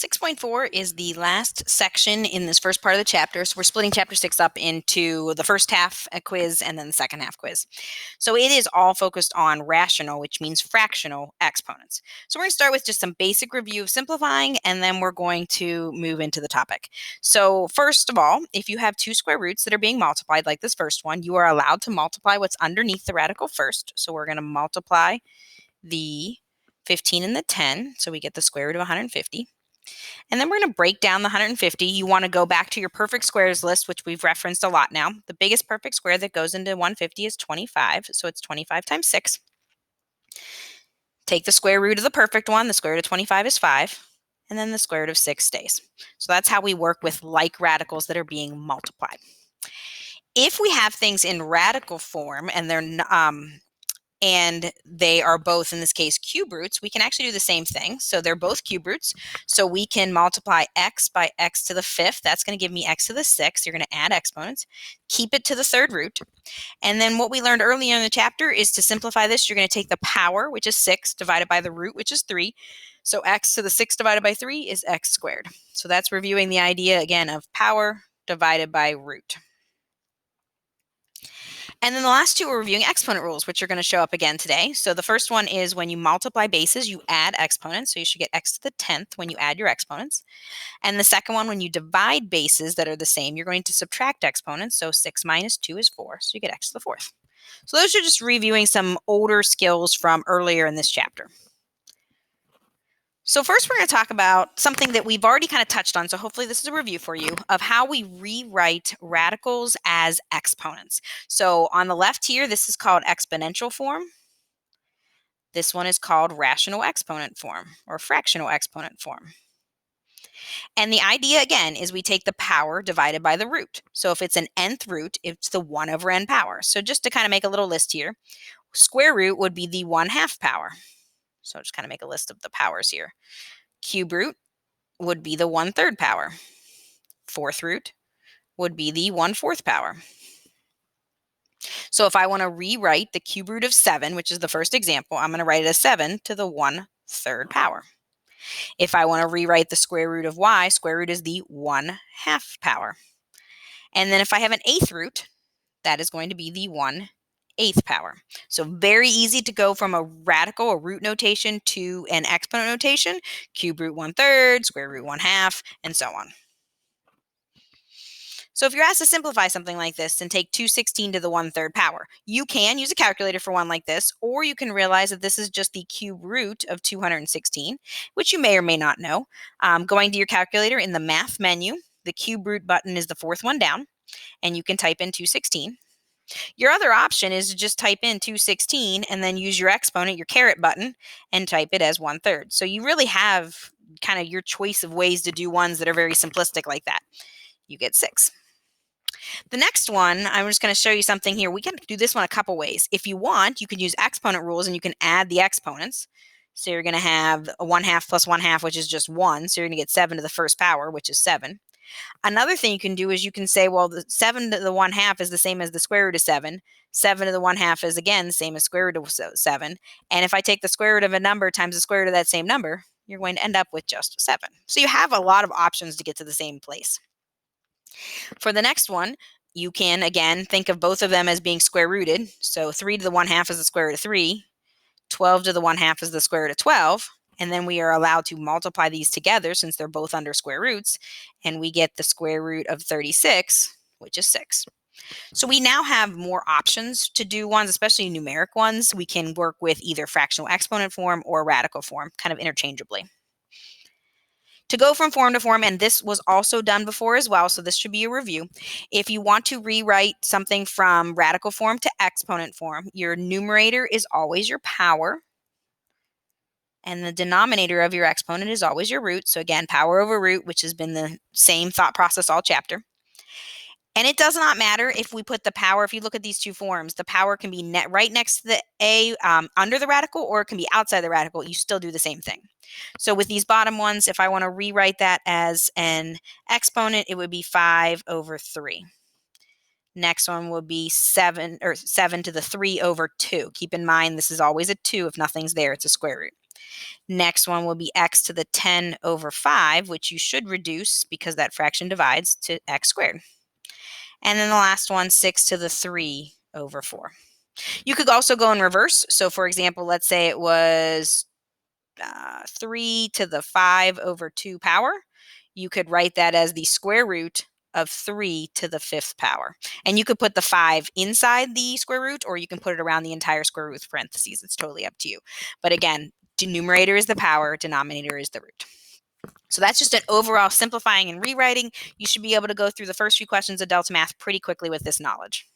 6.4 is the last section in this first part of the chapter. So we're splitting chapter 6 up into the first half a quiz and then the second half quiz. So it is all focused on rational, which means fractional exponents. So we're going to start with just some basic review of simplifying, and then we're going to move into the topic. So first of all, if you have two square roots that are being multiplied like this first one, you are allowed to multiply what's underneath the radical first. So we're going to multiply the 15 and the 10. So we get the square root of 150. And then we're going to break down the 150. You want to go back to your perfect squares list, which we've referenced a lot now. The biggest perfect square that goes into 150 is 25. So it's 25 times 6. Take the square root of the perfect one. The square root of 25 is 5. And then the square root of 6 stays. So that's how we work with like radicals that are being multiplied. If we have things in radical form and they are both, in this case, cube roots, we can actually do the same thing. So they're both cube roots. So we can multiply x by x to the 5th. That's going to give me x to the 6th. You're going to add exponents. Keep it to the third root. And then what we learned earlier in the chapter is to simplify this, you're going to take the power, which is 6, divided by the root, which is 3. So x to the 6 divided by 3 is x squared. So that's reviewing the idea, again, of power divided by root. And then the last two are reviewing exponent rules, which are going to show up again today. So the first one is when you multiply bases, you add exponents. So you should get x to the 10th when you add your exponents. And the second one, when you divide bases that are the same, you're going to subtract exponents. So 6 minus 2 is 4. So you get x to the 4th. So those are just reviewing some older skills from earlier in this chapter. So first we're going to talk about something that we've already kind of touched on, so hopefully this is a review for you of how we rewrite radicals as exponents. So on the left here, this is called exponential form. This one is called rational exponent form or fractional exponent form. And the idea, again, is we take the power divided by the root. So if it's an nth root, it's the 1 over n power. So just to kind of make a little list here, square root would be the 1/2 power. So just kind of make a list of the powers here. Cube root would be the 1/3 power. Fourth root would be the 1/4 power. So if I want to rewrite the cube root of 7, which is the first example, I'm going to write it as 7 to the 1/3 power. If I want to rewrite the square root of y, square root is the 1/2 power. And then if I have an eighth root, that is going to be the 1/8 power. So very easy to go from a radical or root notation to an exponent notation, cube root 1/3, square root 1/2, and so on. So if you're asked to simplify something like this and take 216 to the 1/3 power, you can use a calculator for one like this, or you can realize that this is just the cube root of 216, which you may or may not know. Going to your calculator in the math menu, the cube root button is the fourth one down, and you can type in 216. Your other option is to just type in 216 and then use your exponent, your caret button, and type it as 1/3. So you really have kind of your choice of ways to do ones that are very simplistic like that. You get 6. The next one, I'm just going to show you something here. We can do this one a couple ways. If you want, you can use exponent rules and you can add the exponents. So you're going to have a 1/2 plus 1/2, which is just 1. So you're going to get 7 to the first power, which is 7. Another thing you can do is you can say, well, the 7 to the 1/2 is the same as the square root of 7. 7 to the 1/2 is, again, the same as square root of 7. And if I take the square root of a number times the square root of that same number, you're going to end up with just 7. So you have a lot of options to get to the same place. For the next one, you can, again, think of both of them as being square rooted. So 3 to the 1/2 is the square root of 3. 12 to the 1/2 is the square root of 12. And then we are allowed to multiply these together since they're both under square roots. And we get the square root of 36, which is 6. So we now have more options to do ones, especially numeric ones. We can work with either fractional exponent form or radical form, kind of interchangeably. To go from form to form, and this was also done before as well, so this should be a review. If you want to rewrite something from radical form to exponent form, your numerator is always your power, and the denominator of your exponent is always your root. So again, power over root, which has been the same thought process all chapter. And it does not matter if we put the power, if you look at these two forms, the power can be right next to the a under the radical, or it can be outside the radical. You still do the same thing. So with these bottom ones, if I want to rewrite that as an exponent, it would be 5 over 3. Next one would be 7 to the 3 over 2. Keep in mind, this is always a 2. If nothing's there, it's a square root. Next one will be x to the 10 over 5, which you should reduce because that fraction divides to x squared. And then the last one, 6 to the 3 over 4. You could also go in reverse. So for example, let's say it was 3 to the 5 over 2 power. You could write that as the square root of 3 to the 5th power. And you could put the 5 inside the square root, or you can put it around the entire square root with parentheses. It's totally up to you. But again, numerator is the power, denominator is the root. So that's just an overall simplifying and rewriting. You should be able to go through the first few questions of Delta Math pretty quickly with this knowledge.